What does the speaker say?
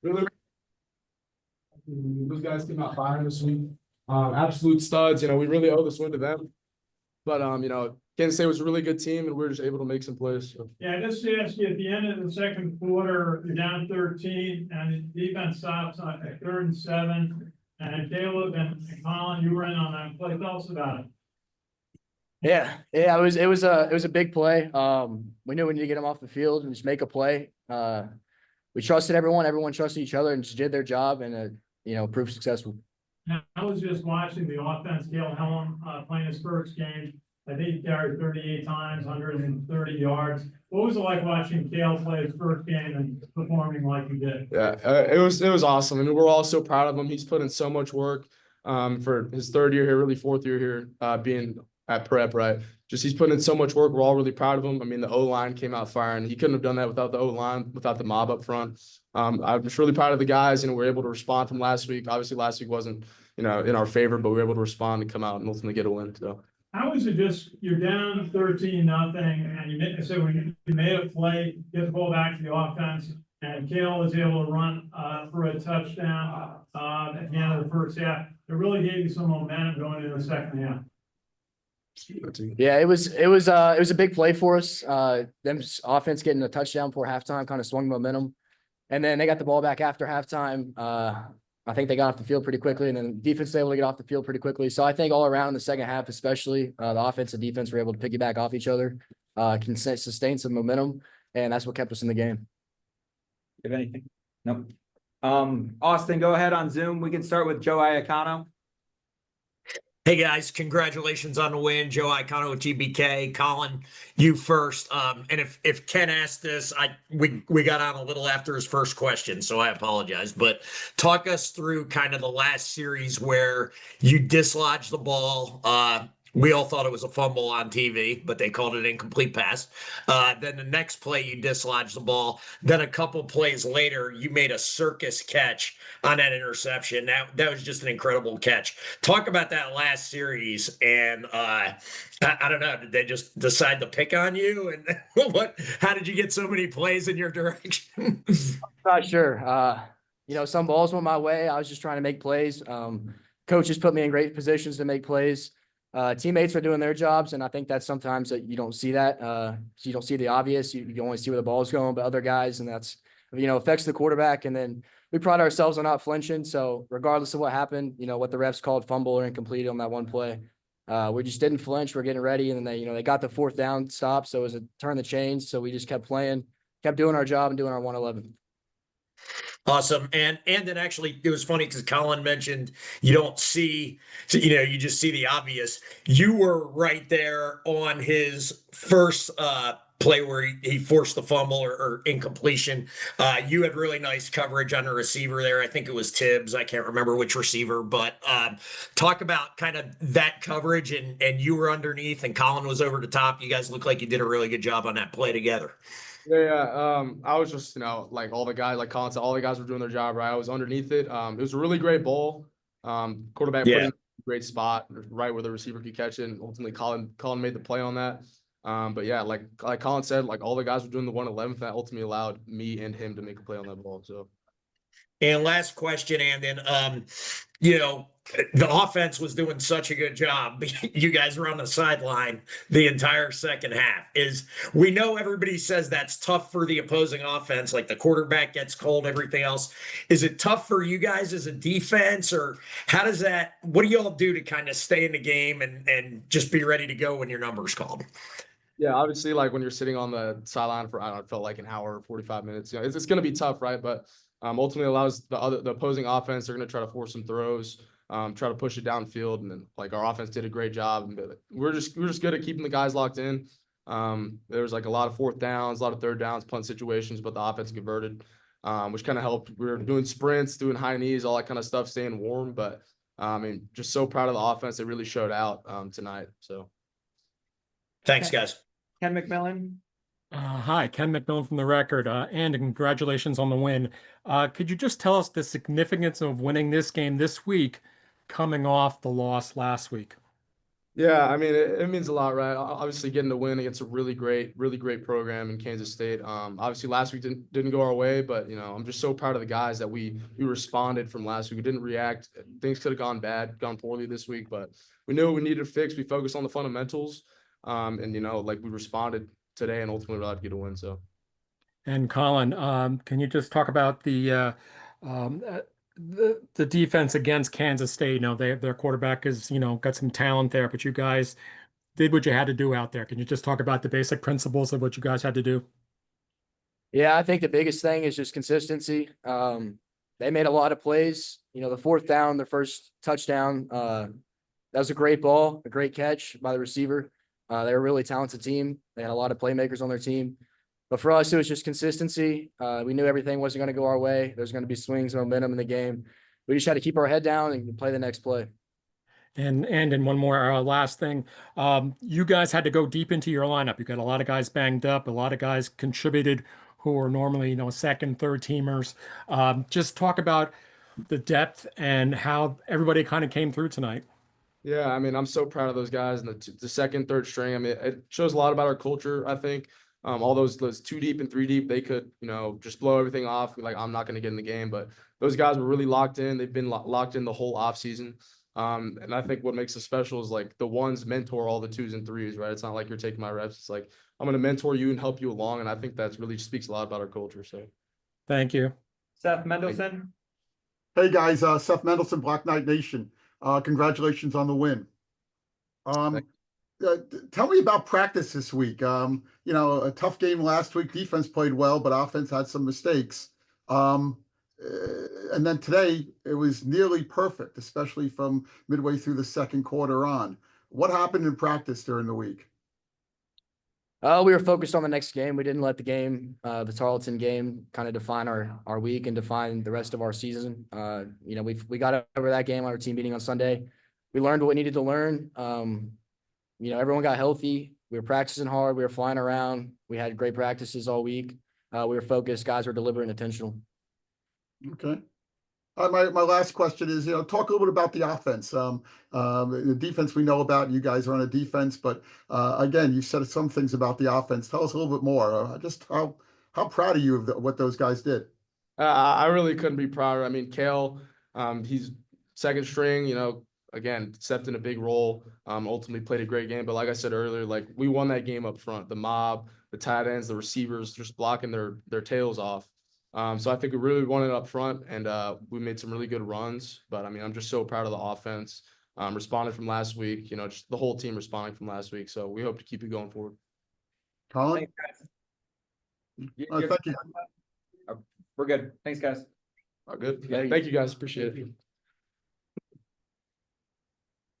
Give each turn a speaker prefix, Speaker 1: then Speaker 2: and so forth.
Speaker 1: really, those guys came out firing this week. Absolute studs. We really owe this win to them. But Kansas State was a really good team, and we were just able to make some plays. So.
Speaker 2: Yeah, just to ask you, at the end of the second quarter, you're down 13, and the defense stops at 3rd and 7. And Caleb and Collin, you were in on that play. Tell us about it.
Speaker 3: Yeah, it was a big play. We knew we needed to get them off the field and just make a play. We trusted everyone trusted each other and just did their job, and proved successful.
Speaker 2: Now, I was just watching the offense. Caleb Helm playing his first game. I think he carried 38 times, 130 yards. What was it like watching Caleb play his first game and performing like he did?
Speaker 1: Yeah, it was awesome. I mean, we're all so proud of him. He's put in so much work for his 3rd year here, really 4th year here, being at prep, right? Just he's putting in so much work. We're all really proud of him. I mean, the O-line came out firing. He couldn't have done that without the O-line, without the mob up front. I'm just really proud of the guys. We're able to respond from last week. Obviously, last week wasn't, in our favor, but we were able to respond and come out and ultimately get a win. So.
Speaker 2: How is it just you're down 13-0 and when you made a play, get the ball back to the offense, and Caleb was able to run for a touchdown at the end of the first half. It really gave you some momentum going into the second half.
Speaker 3: Yeah, it was a big play for us. Them offense getting a touchdown before halftime kind of swung momentum, and then they got the ball back after halftime. I think they got off the field pretty quickly, and then defense was able to get off the field pretty quickly. So I think all around in the second half, especially the offense and defense were able to piggyback off each other, can sustain some momentum, and that's what kept us in the game.
Speaker 4: You have anything? Nope. Austin, go ahead on Zoom. We can start with Joe Iacano.
Speaker 5: Hey guys, congratulations on the win. Joe Iacano with GBK. Collin, you first. And if Ken asked this, we got on a little after his first question, so I apologize. But talk us through kind of the last series where you dislodged the ball. We all thought it was a fumble on TV, but they called it incomplete pass. Then the next play, you dislodged the ball. Then a couple plays later, you made a circus catch on that interception. That was just an incredible catch. Talk about that last series, and I don't know, did they just decide to pick on you? And how did you get so many plays in your direction?
Speaker 3: Not sure. Some balls went my way. I was just trying to make plays. Coaches put me in great positions to make plays. Teammates are doing their jobs, and I think that sometimes that you don't see that. You don't see the obvious. You only see where the ball's going, but other guys, and that's affects the quarterback. And then we pride ourselves on not flinching. So regardless of what happened, what the refs called fumble or incomplete on that one play, we just didn't flinch. We're getting ready, and then they got the 4th down stop, so it was a turn the change. So we just kept playing, kept doing our job, and doing our 111.
Speaker 5: Awesome. And then actually it was funny because Collin mentioned you don't see, you just see the obvious. You were right there on his first play where he forced the fumble or incompletion. You had really nice coverage on the receiver there. I think it was Tibbs. I can't remember which receiver, but talk about kind of that coverage and you were underneath and Collin was over the top. You guys look like you did a really good job on that play together.
Speaker 1: Yeah. I was just, like all the guys, like Collin said, all the guys were doing their job, right? I was underneath it. It was a really great ball. Quarterback put it in a great spot, right where the receiver could catch it. And ultimately, Collin made the play on that. But yeah, like Collin said, like all the guys were doing the 111th. That ultimately allowed me and him to make a play on that ball. So.
Speaker 5: And last question, Andon, the offense was doing such a good job. You guys were on the sideline the entire second half. We know everybody says that's tough for the opposing offense, like the quarterback gets cold, everything else. Is it tough for you guys as a defense, or what do you all do to kind of stay in the game and just be ready to go when your number's called?
Speaker 1: Yeah, obviously, like when you're sitting on the sideline for, I don't know, it felt like an hour or 45 minutes, it's going to be tough, right? But ultimately allows the opposing offense, they're going to try to force some throws, try to push it downfield, and then like our offense did a great job. And we're just good at keeping the guys locked in. There was like a lot of 4th downs, a lot of 3rd downs, punt situations, but the offense converted, which kind of helped. We were doing sprints, doing high knees, all that kind of stuff, staying warm. But just so proud of the offense. They really showed out tonight. So
Speaker 5: thanks, guys.
Speaker 4: Ken McMillan.
Speaker 6: Hi, Ken McMillan from The Record, and congratulations on the win. Could you just tell us the significance of winning this game this week, coming off the loss last week?
Speaker 1: Yeah, I mean, it means a lot, right? Obviously, getting the win against a really great program in Kansas State. Obviously, last week didn't go our way, but I'm just so proud of the guys that we responded from last week. We didn't react. Things could have gone poorly this week, but we knew what we needed to fix. We focused on the fundamentals, and like we responded today, and ultimately we're allowed to get a win. So.
Speaker 6: And Colin, can you just talk about um, uh, the defense against Kansas State? Their quarterback is, got some talent there, but you guys did what you had to do out there. Can you just talk about the basic principles of what you guys had to do?
Speaker 3: Yeah, I think the biggest thing is just consistency. They made a lot of plays. The fourth down, their first touchdown, that was a great ball, a great catch by the receiver. They're a really talented team. They had a lot of playmakers on their team. But for us, it was just consistency. We knew everything wasn't going to go our way. There's going to be swings and momentum in the game. We just had to keep our head down and play the next play.
Speaker 6: And one more last thing, you guys had to go deep into your lineup. You got a lot of guys banged up, a lot of guys contributed who are normally, second, third teamers. Just talk about the depth and how everybody kind of came through tonight.
Speaker 1: Yeah, I mean, I'm so proud of those guys and the second, third string. I mean, it shows a lot about our culture, I think. All those 2 deep and 3 deep, they could, just blow everything off. Like, I'm not going to get in the game, but those guys were really locked in. They've been locked in the whole off season. And I think what makes us special is like the ones mentor all the 2s and 3s, right? It's not like you're taking my reps. It's like, I'm going to mentor you and help you along. And I think that's really speaks a lot about our culture. So
Speaker 6: Thank you.
Speaker 4: Seth Mendelson.
Speaker 7: Hey guys, Seth Mendelson, Black Knight Nation. Congratulations on the win. Tell me about practice this week. A tough game last week. Defense played well, but offense had some mistakes. And then today it was nearly perfect, especially from midway through the second quarter on. What happened in practice during the week?
Speaker 3: We were focused on the next game. We didn't let the game, the Tarleton game, kind of define our week and define the rest of our season. We got over that game on our team meeting on Sunday. We learned what we needed to learn. Everyone got healthy. We were practicing hard. We were flying around. We had great practices all week. We were focused. Guys were deliberate and intentional.
Speaker 7: Okay. My last question is, talk a little bit about the offense. The defense we know about. You guys are on a defense, but again, you said some things about the offense. Tell us a little bit more. Just how proud are you of what those guys did?
Speaker 1: I really couldn't be prouder. I mean, Kale, he's second string, again, stepped in a big role, ultimately played a great game. But like I said earlier, like we won that game up front, the mob, the tight ends, the receivers, just blocking their tails off. So I think we really won it up front, and we made some really good runs. But I mean, I'm just so proud of the offense. Responded from last week, just the whole team responding from last week. So we hope to keep it going forward.
Speaker 7: Colin?
Speaker 4: Thank you. We're good. Thanks, guys.
Speaker 1: Good. Thank you guys. Appreciate it.